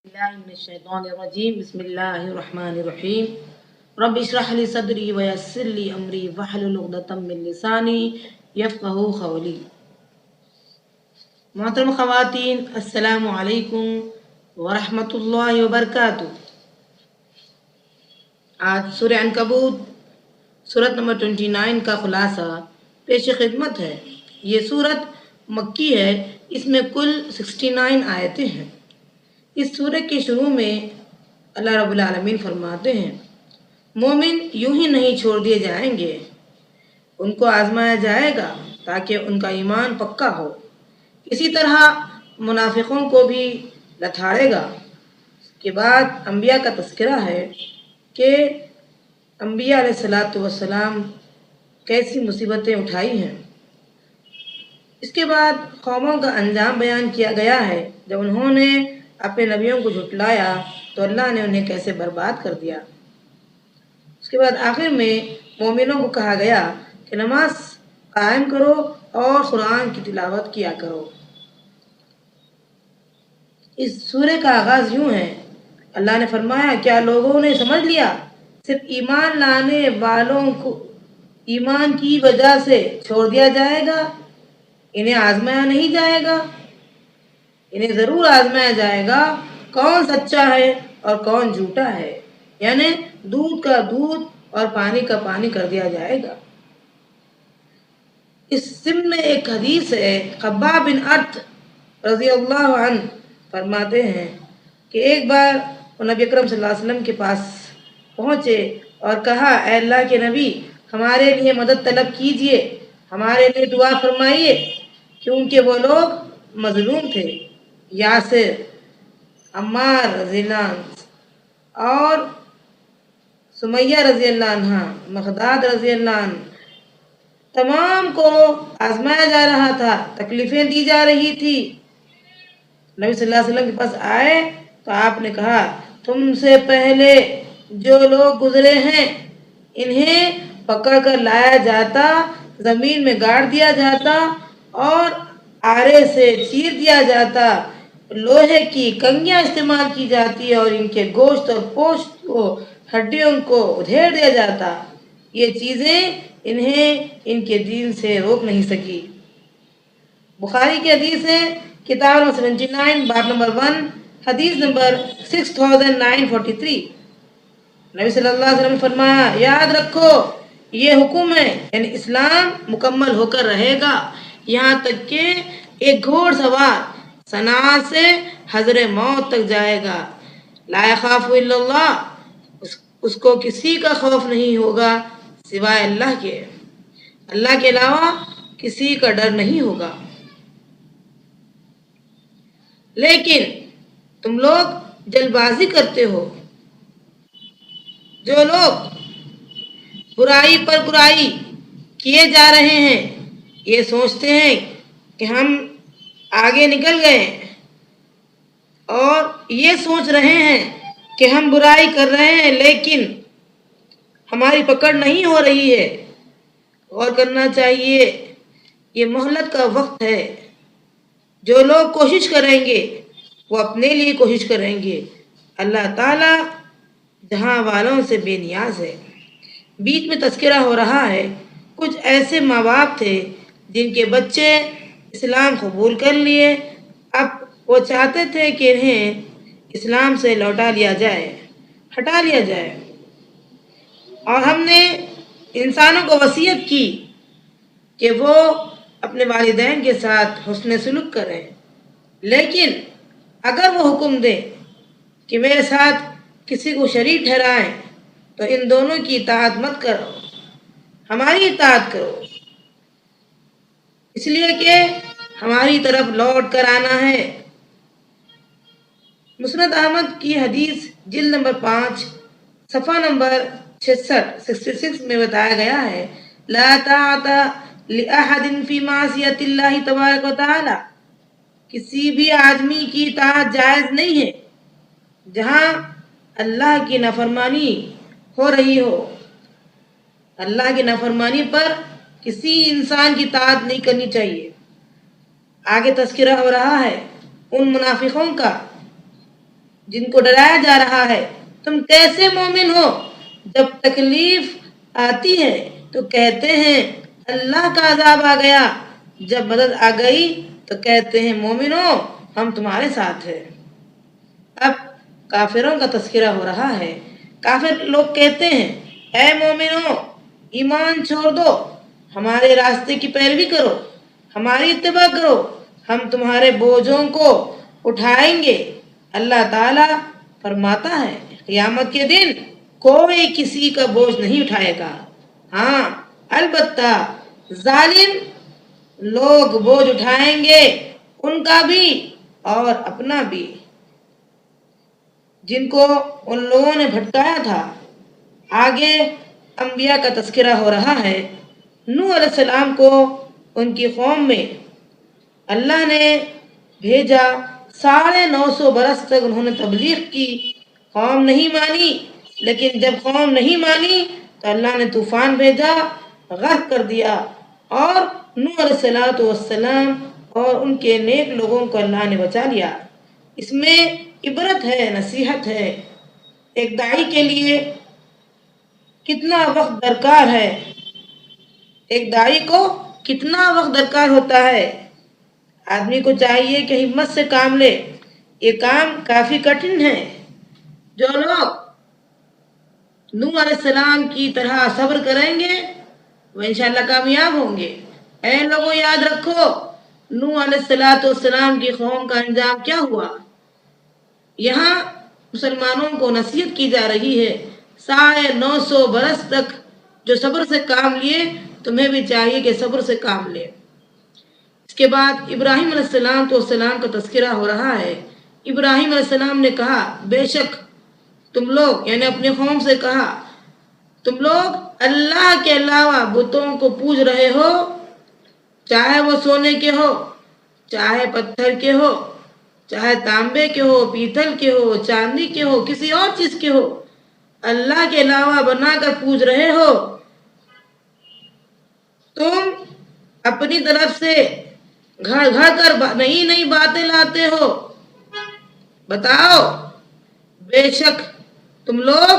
بالله من الشيطان الرجيم بسم الله الرحمن الرحيم رب اشرح لي صدري ويسر لي أمري واحلل عقدة من لساني يفقهوا قولي. محترم خواتین، السلام علیکم ورحمۃ اللہ وبرکاتہ. آج سورہ عنکبوت سورت نمبر 29 کا خلاصہ پیش خدمت ہے. یہ سورت مکی ہے. اس میں کل 69 آیتیں ہیں. اس سورہ کے شروع میں اللہ رب العالمین فرماتے ہیں مومن یوں ہی نہیں چھوڑ دیے جائیں گے، ان کو آزمایا جائے گا تاکہ ان کا ایمان پکا ہو. اسی طرح منافقوں کو بھی لتاڑے گا. اس کے بعد انبیاء کا تذکرہ ہے کہ انبیاء علیہ السلام کیسی مصیبتیں اٹھائی ہیں. اس کے بعد قوموں کا انجام بیان کیا گیا ہے. جب انہوں نے اپنے نبیوں کو جھٹلایا تو اللہ نے انہیں کیسے برباد کر دیا. اس کے بعد آخر میں مومنوں کو کہا گیا کہ نماز قائم کرو اور قرآن کی تلاوت کیا کرو. اس سورہ کا آغاز یوں ہے. اللہ نے فرمایا کیا لوگوں نے سمجھ لیا صرف ایمان لانے والوں کو ایمان کی وجہ سے چھوڑ دیا جائے گا، انہیں آزمایا نہیں جائے گا؟ انہیں ضرور آزمایا جائے گا کون سچا ہے اور کون جھوٹا ہے، یعنی دودھ کا دودھ اور پانی کا پانی کر دیا جائے گا. اس ضمن میں ایک حدیث ہے. خباب بن ارت رضی اللہ عنہ فرماتے ہیں کہ ایک بار وہ نبی اکرم صلی اللہ علیہ وسلم کے پاس پہنچے اور کہا اے اللہ کے نبی، ہمارے لیے مدد طلب کیجئے، ہمارے لیے دعا فرمائیے، کیونکہ وہ لوگ مظلوم تھے. یاسر، عمار رضی اللہ عنہ اور سمیہ رضی اللہ عنہ، مقداد رضی اللہ عنہ، تمام کو آزمایا جا رہا تھا، تکلیفیں دی جا رہی تھی. نبی صلی اللہ علیہ وسلم کے پاس آئے تو آپ نے کہا تم سے پہلے جو لوگ گزرے ہیں انہیں پکڑ کر لایا جاتا، زمین میں گاڑ دیا جاتا اور آرے سے چیر دیا جاتا، لوہے کی کنگیاں استعمال کی جاتی اور ان کے گوشت اور پوشت کو ہڈیوں کو ادھیڑ دیا جاتا. یہ چیزیں انہیں ان کے دین سے روک نہیں سکی. بخاری کی حدیث ہے، کتاب نمبر 79 باب نمبر 1 حدیث نمبر 6943. نبی صلی اللہ علیہ وسلم نے فرمایا یاد رکھو یہ حکم ہے، یعنی اسلام مکمل ہو کر رہے گا یہاں تک کہ ایک گھوڑ سوار صنعاء سے حضر موت تک جائے گا. لا یخاف الا اللہ، اس کو کسی کا خوف نہیں ہوگا سوائے اللہ کے، اللہ کے علاوہ کسی کا ڈر نہیں ہوگا. لیکن تم لوگ جلد بازی کرتے ہو. جو لوگ برائی پر برائی کیے جا رہے ہیں یہ سوچتے ہیں کہ ہم آگے نکل گئے اور یہ سوچ رہے ہیں کہ ہم برائی کر رہے ہیں لیکن ہماری پکڑ نہیں ہو رہی ہے. غور کرنا چاہیے، یہ مہلت کا وقت ہے. جو لوگ کوشش کریں گے وہ اپنے لیے کوشش کریں گے. اللہ تعالیٰ جہاں والوں سے بے نیاز ہے. بیچ میں تذکرہ ہو رہا ہے کچھ ایسے ماں باپ تھے جن کے بچے اسلام قبول کر لیے، اب وہ چاہتے تھے کہ انہیں اسلام سے لوٹا لیا جائے، ہٹا لیا جائے، اور ہم نے انسانوں کو وصیت کی کہ وہ اپنے والدین کے ساتھ حسن سلوک کریں، لیکن اگر وہ حکم دیں کہ میرے ساتھ کسی کو شریک ٹھہرائیں تو ان دونوں کی اطاعت مت کرو، ہماری اطاعت کرو، اس لیے کہ ہماری طرف لوٹ کر آنا ہے. مسند احمد کی حدیث جلد نمبر 5 صفحہ نمبر 66 میں بتایا گیا ہے لا طاعت لأحد فی معصیت اللہ تبارک و تعالی، کسی بھی آدمی کی اطاعت جائز نہیں ہے جہاں اللہ کی نافرمانی ہو رہی ہو. اللہ کی نافرمانی پر کسی انسان کی اطاعت نہیں کرنی چاہیے. آگے تذکرہ ہو رہا ہے ان منافقوں کا جن کو ڈرایا جا رہا ہے، تم کیسے مومن ہو؟ جب تکلیف آتی ہے تو کہتے ہیں اللہ کا عذاب آ گیا، جب مدد آ گئی تو کہتے ہیں مومنو ہم تمہارے ساتھ ہیں۔ اب کافروں کا تذکرہ ہو رہا ہے۔ کافر لوگ کہتے ہیں اے مومنو ایمان چھوڑ دو، ہمارے راستے کی پیروی کرو، ہماری اتباع کرو، ہم تمہارے بوجھوں کو اٹھائیں گے۔ اللہ تعالیٰ فرماتا ہے قیامت کے دن کوئی کسی کا بوجھ نہیں اٹھائے گا، ہاں البتہ ظالم لوگ بوجھ اٹھائیں گے، ان کا بھی اور اپنا بھی، جن کو ان لوگوں نے بھٹکایا تھا۔ آگے انبیاء کا تذکرہ ہو رہا ہے۔ نوح علیہ السلام کو ان کی قوم میں اللہ نے بھیجا، 950 برس تک انہوں نے تبلیغ کی، قوم نہیں مانی، لیکن جب قوم نہیں مانی تو اللہ نے طوفان بھیجا، غرق کر دیا، اور نوح علیہ السلام اور ان کے نیک لوگوں کو اللہ نے بچا لیا۔ اس میں عبرت ہے، نصیحت ہے۔ ایک داعی کے لیے کتنا وقت درکار ہے، ایک داعی کو کتنا وقت درکار ہوتا ہے۔ آدمی کو چاہیے کہ ہمت سے کام لے، یہ کام کافی کٹھن ہے۔ جو لوگ نوح علیہ السلام کی طرح صبر کریں گے وہ انشاءاللہ کامیاب ہوں گے۔ اے لوگوں یاد رکھو نوح علیہ السلام کی قوم کا انجام کیا ہوا۔ یہاں مسلمانوں کو نصیحت کی جا رہی ہے، 950 برس تک جو صبر سے کام لیے تمہیں بھی چاہیے کہ صبر سے کام لے۔ اس کے بعد ابراہیم علیہ السلام کا تذکرہ ہو رہا ہے۔ ابراہیم علیہ السلام نے کہا بے شک تم لوگ، یعنی اپنی قوم سے کہا، تم لوگ اللہ کے علاوہ بتوں کو پوج رہے ہو، چاہے وہ سونے کے ہو، چاہے پتھر کے ہو، چاہے تانبے کے ہو، پیتل کے ہو، چاندی کے ہو، کسی اور چیز کے ہو، اللہ کے علاوہ بنا کر پوج رہے ہو۔ تم اپنی طرف سے گھر گھر کر نئی نئی باتیں لاتے ہو۔ بتاؤ بے شک تم لوگ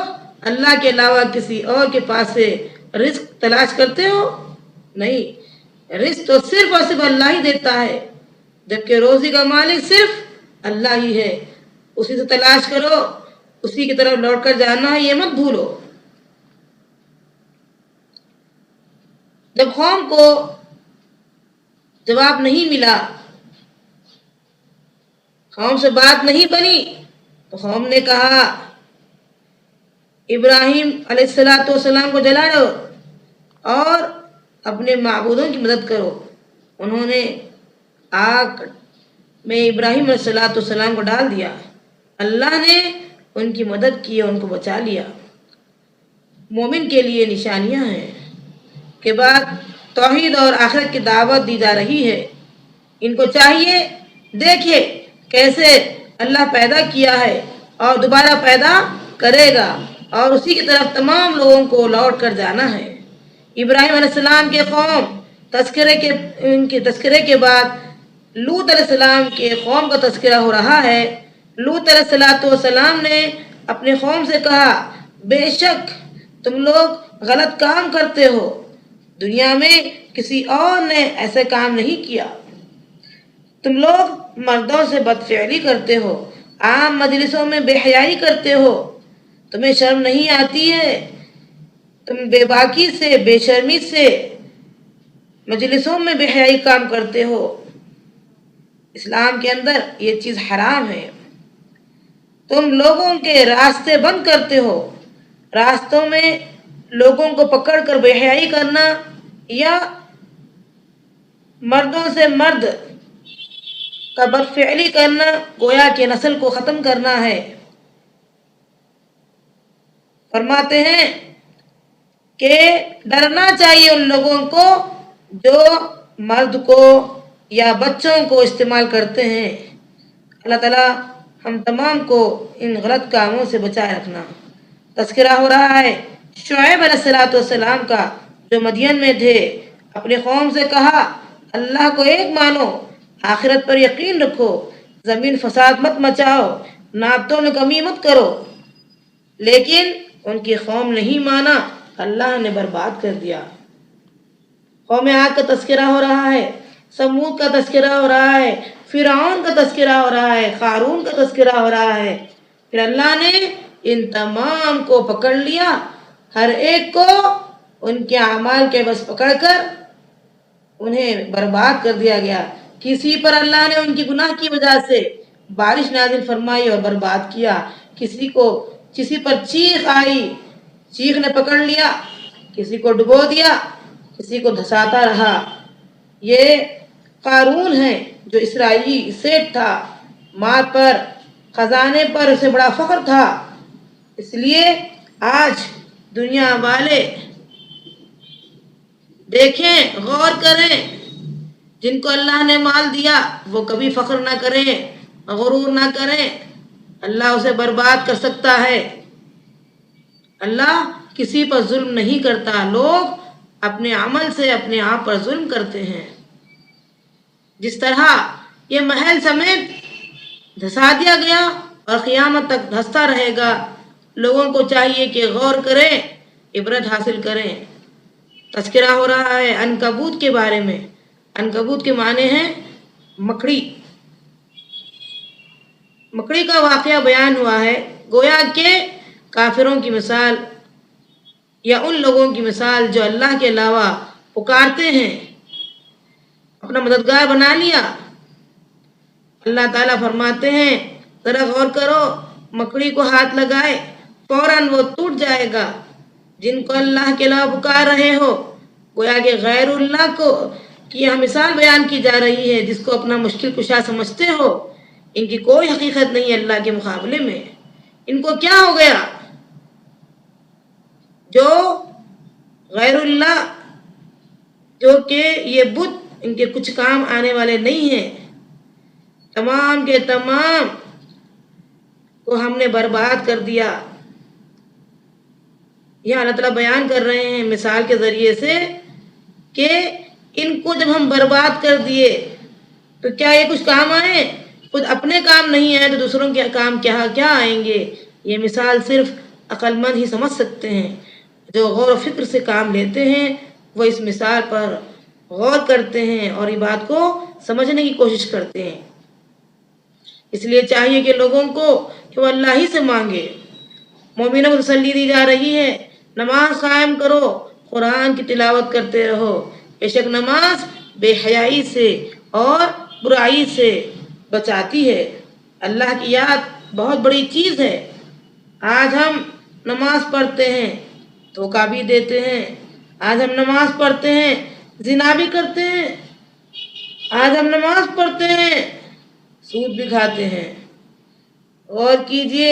اللہ کے علاوہ کسی اور کے پاس سے رزق تلاش کرتے ہو؟ نہیں، رزق تو صرف اور صرف اللہ ہی دیتا ہے، جبکہ روزی کا مالک صرف اللہ ہی ہے۔ اسی سے تلاش کرو، اسی کی طرف لوٹ کر جانا ہے، یہ مت بھولو۔ جب قوم کو جواب نہیں ملا، قوم سے بات نہیں بنی، تو قوم نے کہا ابراہیم علیہ السلام کو جلا دو اور اپنے معبودوں کی مدد کرو۔ انہوں نے آگ میں ابراہیم علیہ السلام کو ڈال دیا، اللہ نے ان کی مدد کی اور ان کو بچا لیا۔ مومن کے لیے نشانیاں ہیں کہ بعد توحید اور آخرت کی دعوت دی جا رہی ہے۔ ان کو چاہیے دیکھے کیسے اللہ پیدا کیا ہے اور دوبارہ پیدا کرے گا، اور اسی کی طرف تمام لوگوں کو لوٹ کر جانا ہے۔ ابراہیم علیہ السلام کے قوم ان کے تذکرے کے بعد لوط علیہ السلام کے قوم کا تذکرہ ہو رہا ہے۔ لوط علیہ السلام نے اپنی قوم سے کہا بے شک تم لوگ غلط کام کرتے ہو، دنیا میں کسی اور نے ایسے کام نہیں کیا۔ تم لوگ مردوں سے بدفعلی کرتے ہو، عام مجلسوں میں بے حیائی کرتے ہو، تمہیں شرم نہیں آتی ہے؟ تم بے باکی سے، بے شرمی سے مجلسوں میں بے حیائی کام کرتے ہو۔ اسلام کے اندر یہ چیز حرام ہے۔ تم لوگوں کے راستے بند کرتے ہو، راستوں میں لوگوں کو پکڑ کر بے حیائی کرنا یا مردوں سے مرد کا بدفعلی کرنا گویا کہ نسل کو ختم کرنا ہے۔ فرماتے ہیں کہ ڈرنا چاہیے ان لوگوں کو جو مرد کو یا بچوں کو استعمال کرتے ہیں۔ اللہ تعالیٰ ہم تمام کو ان غلط کاموں سے بچائے رکھنا۔ تذکرہ ہو رہا ہے شعیب علیہ السلام کا، جو مدین میں تھے، اپنی قوم سے کہا اللہ کو ایک مانو، آخرت پر یقین رکھو، زمین فساد مت مچاؤ، نعتوں میں کمی مت کرو، لیکن ان کی قوم نہیں مانا، اللہ نے برباد کر دیا۔ قوم عاد کا تذکرہ ہو رہا ہے، سمود کا تذکرہ ہو رہا ہے، فرعون کا تذکرہ ہو رہا ہے، قارون کا تذکرہ ہو رہا ہے۔ پھر اللہ نے ان تمام کو پکڑ لیا، ہر ایک کو ان کے اعمال کے بس پکڑ کر انہیں برباد کر دیا گیا۔ کسی پر اللہ نے ان کی گناہ کی وجہ سے بارش نازل فرمائی اور برباد کیا، کسی پر چیخ آئی، چیخ نے پکڑ لیا، کسی کو ڈبو دیا، کسی کو دھساتا رہا۔ یہ قارون ہے جو اسرائیلی سیٹ تھا، مال پر خزانے پر اسے بڑا فخر تھا، اس لیے آج دنیا والے دیکھیں، غور کریں، جن کو اللہ نے مال دیا وہ کبھی فخر نہ کریں، غرور نہ کریں، اللہ اسے برباد کر سکتا ہے۔ اللہ کسی پر ظلم نہیں کرتا، لوگ اپنے عمل سے اپنے آپ پر ظلم کرتے ہیں۔ جس طرح یہ محل سمیت دھسا دیا گیا اور قیامت تک دھستا رہے گا، لوگوں کو چاہیے کہ غور کریں، عبرت حاصل کریں۔ تذکرہ ہو رہا ہے عنکبوت کے بارے میں۔ عنکبوت کے معنی ہیں مکڑی۔ مکڑی کا واقعہ بیان ہوا ہے، گویا کہ کافروں کی مثال یا ان لوگوں کی مثال جو اللہ کے علاوہ پکارتے ہیں، اپنا مددگار بنا لیا۔ اللہ تعالیٰ فرماتے ہیں ذرا غور کرو، مکڑی کو ہاتھ لگائے فوراً وہ ٹوٹ جائے گا۔ جن کو اللہ کے علاوہ پکار رہے ہو، گویا کہ غیر اللہ کو کی یہاں مثال بیان کی جا رہی ہے، جس کو اپنا مشکل کشا سمجھتے ہو، ان کی کوئی حقیقت نہیں ہے اللہ کے مقابلے میں۔ ان کو کیا ہو گیا؟ جو غیر اللہ، جو کہ یہ بت ان کے کچھ کام آنے والے نہیں ہیں، تمام کے تمام کو ہم نے برباد کر دیا۔ یہ اللہ تعالیٰ بیان کر رہے ہیں مثال کے ذریعے سے کہ ان کو جب ہم برباد کر دیے تو کیا یہ کچھ کام آئے؟ خود اپنے کام نہیں آئے تو دوسروں کے کام کیا آئیں گے؟ یہ مثال صرف عقل مند ہی سمجھ سکتے ہیں۔ جو غور و فکر سے کام لیتے ہیں وہ اس مثال پر غور کرتے ہیں اور یہ بات کو سمجھنے کی کوشش کرتے ہیں۔ اس لیے چاہیے کہ لوگوں کو کہ وہ اللہ ہی سے مانگے۔ مومنوں کو تسلی دی جا رہی ہے، نماز قائم کرو، قرآن کی تلاوت کرتے رہو، بے شک نماز بے حیائی سے اور برائی سے بچاتی ہے۔ اللہ کی یاد بہت بڑی چیز ہے۔ آج ہم نماز پڑھتے ہیں، دھوکہ بھی دیتے ہیں۔ آج ہم نماز پڑھتے ہیں، زنا بھی کرتے ہیں۔ آج ہم نماز پڑھتے ہیں، سود بھی کھاتے ہیں۔ غور کیجئے،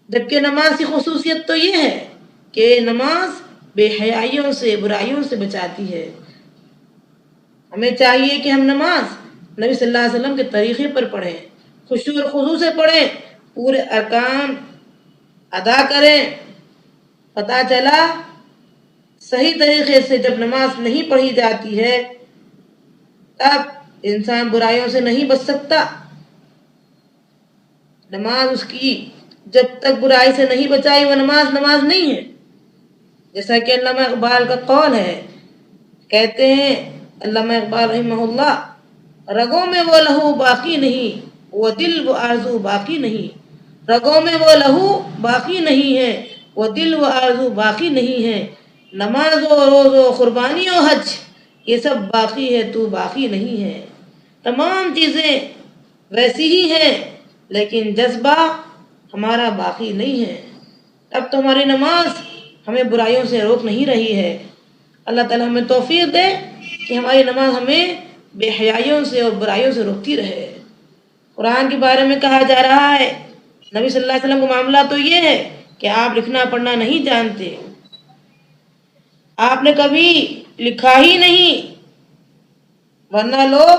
جبکہ نماز کی خصوصیت تو یہ ہے کہ نماز بے حیائیوں سے، برائیوں سے بچاتی ہے۔ ہمیں چاہیے کہ ہم نماز نبی صلی اللہ علیہ وسلم کے طریقے پر پڑھیں، خشوع اور خضوع سے پڑھیں، پورے ارکان ادا کریں۔ پتہ چلا صحیح طریقے سے جب نماز نہیں پڑھی جاتی ہے تب انسان برائیوں سے نہیں بچ سکتا۔ نماز اس کی جب تک برائی سے نہیں بچائی وہ نماز نہیں ہے۔ جیسا کہ علامہ اقبال کا قول ہے، کہتے ہیں علامہ اقبال رحمہ اللہ، رگوں میں وہ لہو باقی نہیں، وہ دل و آرزو باقی نہیں۔ رگوں میں وہ لہو باقی نہیں ہے، وہ دل و آرزو باقی نہیں ہے۔ نماز و روز و قربانی و حج یہ سب باقی ہے، تو باقی نہیں ہے۔ تمام چیزیں ویسی ہی ہیں لیکن جذبہ ہمارا باقی نہیں ہے۔ اب تو ہماری نماز ہمیں برائیوں سے روک نہیں رہی ہے۔ اللہ تعالیٰ ہمیں توفیق دے کہ ہماری نماز ہمیں بے حیائیوں سے اور برائیوں سے روکتی رہے۔ قرآن کے بارے میں کہا جا رہا ہے، نبی صلی اللہ علیہ وسلم کا معاملہ تو یہ ہے کہ آپ لکھنا پڑھنا نہیں جانتے، آپ نے کبھی لکھا ہی نہیں، ورنہ لوگ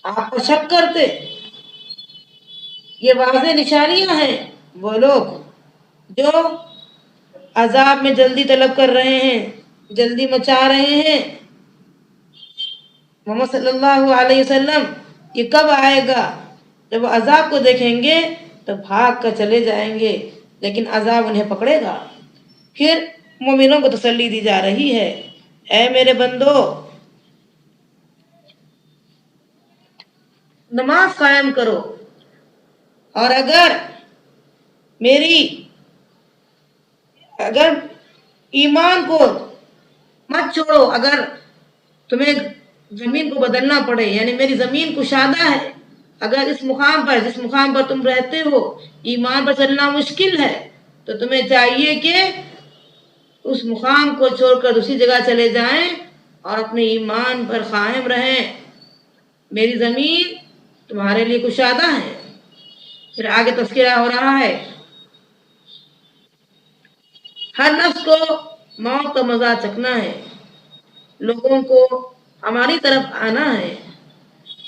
آپ پر شک کرتے۔ یہ واضح نشانیاں ہیں وہ لوگ جو عذاب میں جلدی طلب کر رہے ہیں، جلدی مچا رہے ہیں۔ محمد صلی اللہ علیہ وسلم یہ کب آئے گا؟ جب وہ عذاب کو دیکھیں گے تو بھاگ کر چلے جائیں گے، لیکن عذاب انہیں پکڑے گا۔ پھر مومنوں کو تسلی دی جا رہی ہے، اے میرے بندو، نماز قائم کرو، اور اگر ایمان کو مت چھوڑو، اگر تمہیں زمین کو بدلنا پڑے، یعنی میری زمین کشادہ ہے، اگر اس مقام پر جس مقام پر تم رہتے ہو ایمان پر چلنا مشکل ہے، تو تمہیں چاہیے کہ اس مقام کو چھوڑ کر دوسری جگہ چلے جائیں اور اپنے ایمان پر قائم رہیں۔ میری زمین تمہارے لیے کشادہ ہے۔ پھر آگے تذکرہ ہو رہا ہے، ہر نفس کو موت کا مزہ چکھنا ہے، لوگوں کو ہماری طرف آنا ہے،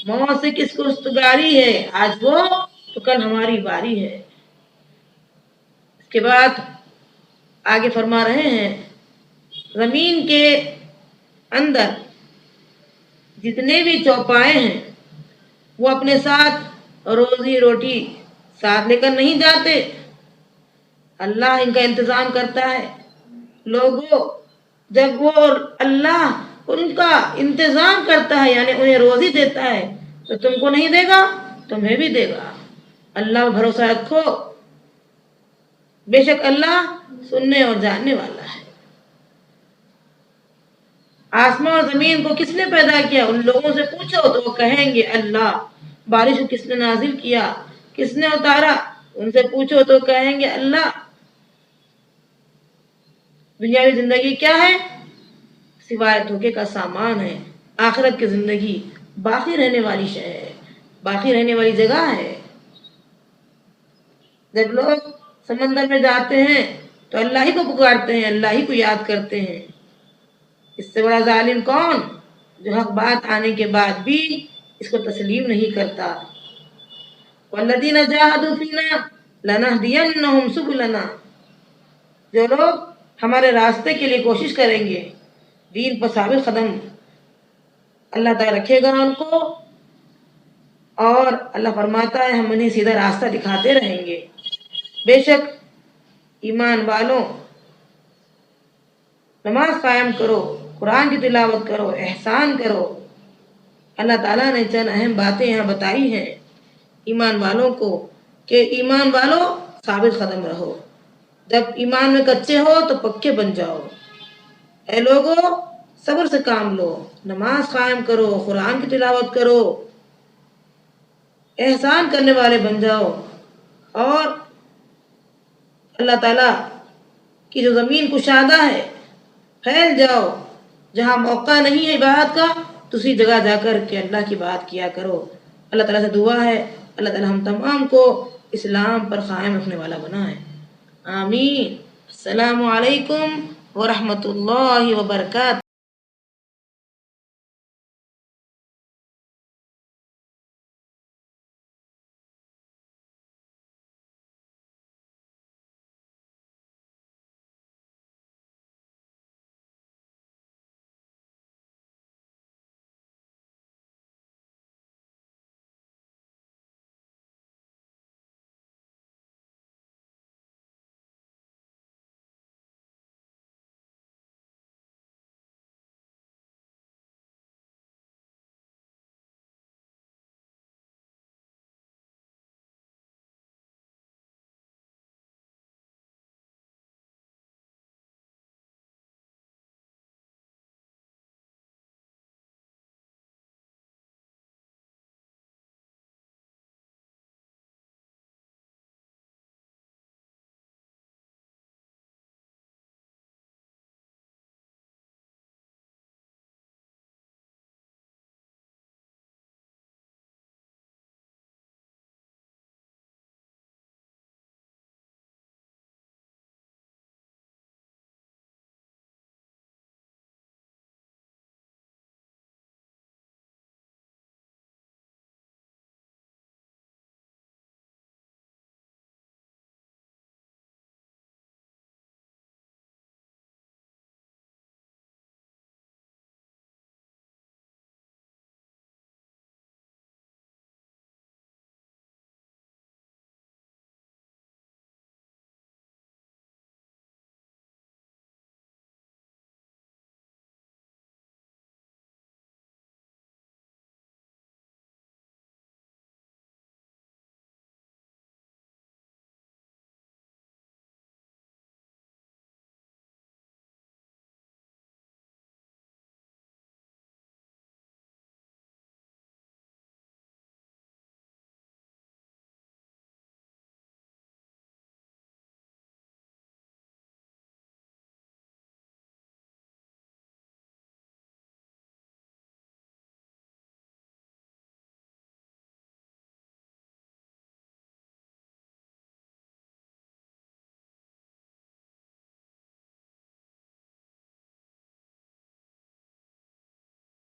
موت سے کس کو استگاری ہے، آج وہ تو کل ہماری باری ہے۔ اس کے بعد آگے فرما رہے ہیں، زمین کے اندر جتنے بھی چوپائے ہیں وہ اپنے ساتھ روزی روٹی ساتھ لے کر نہیں جاتے، اللہ ان کا انتظام کرتا ہے۔ لوگوں، جب وہ اللہ ان کا انتظام کرتا ہے، یعنی انہیں روزی دیتا ہے، تو تم کو نہیں دے گا، تمہیں بھی دے گا۔ اللہ پر بھروسہ رکھو، بے شک اللہ سننے اور جاننے والا ہے۔ آسمان اور زمین کو کس نے پیدا کیا؟ ان لوگوں سے پوچھو تو وہ کہیں گے اللہ۔ بارش کو کس نے نازل کیا، کس نے اتارا؟ ان سے پوچھو تو کہیں گے اللہ۔ دنیاوی زندگی کیا ہے؟ سوائے دھوکے کا سامان ہے۔ آخرت کی زندگی باقی رہنے والی شے ہے، باقی رہنے والی جگہ ہے۔ جب لوگ سمندر میں جاتے ہیں تو اللہ ہی کو پکارتے ہیں، اللہ ہی کو یاد کرتے ہیں۔ اس سے بڑا ظالم کون، جو حق بات آنے کے بعد بھی اس کو تسلیم نہیں کرتا۔ وَالَّذِينَ جَاهَدُوا فِينَا لَنَهْدِيَنَّهُمْ سُبُلَنَا، جو لوگ ہمارے راستے کے لیے کوشش کریں گے، دین پر ثابت قدم اللہ تعالیٰ رکھے گا ان کو، اور اللہ فرماتا ہے ہم انہیں سیدھا راستہ دکھاتے رہیں گے۔ بے شک ایمان والوں، نماز قائم کرو، قرآن کی تلاوت کرو، احسان کرو۔ اللہ تعالیٰ نے چند اہم باتیں یہاں بتائی ہیں ایمان والوں کو، کہ ایمان والوں ثابت قدم رہو، جب ایمان میں کچے ہو تو پکے بن جاؤ۔ اے لوگوں، صبر سے کام لو، نماز قائم کرو، قرآن کی تلاوت کرو، احسان کرنے والے بن جاؤ، اور اللہ تعالیٰ کی جو زمین کشادہ ہے پھیل جاؤ۔ جہاں موقع نہیں ہے عبادت کا، دوسری جگہ جا کر کے اللہ کی بات کیا کرو۔ اللہ تعالیٰ سے دعا ہے اللہ تعالیٰ ہم تمام کو اسلام پر قائم رکھنے والا بنائے، آمین۔ السلام علیکم ورحمۃ اللہ وبرکاتہ۔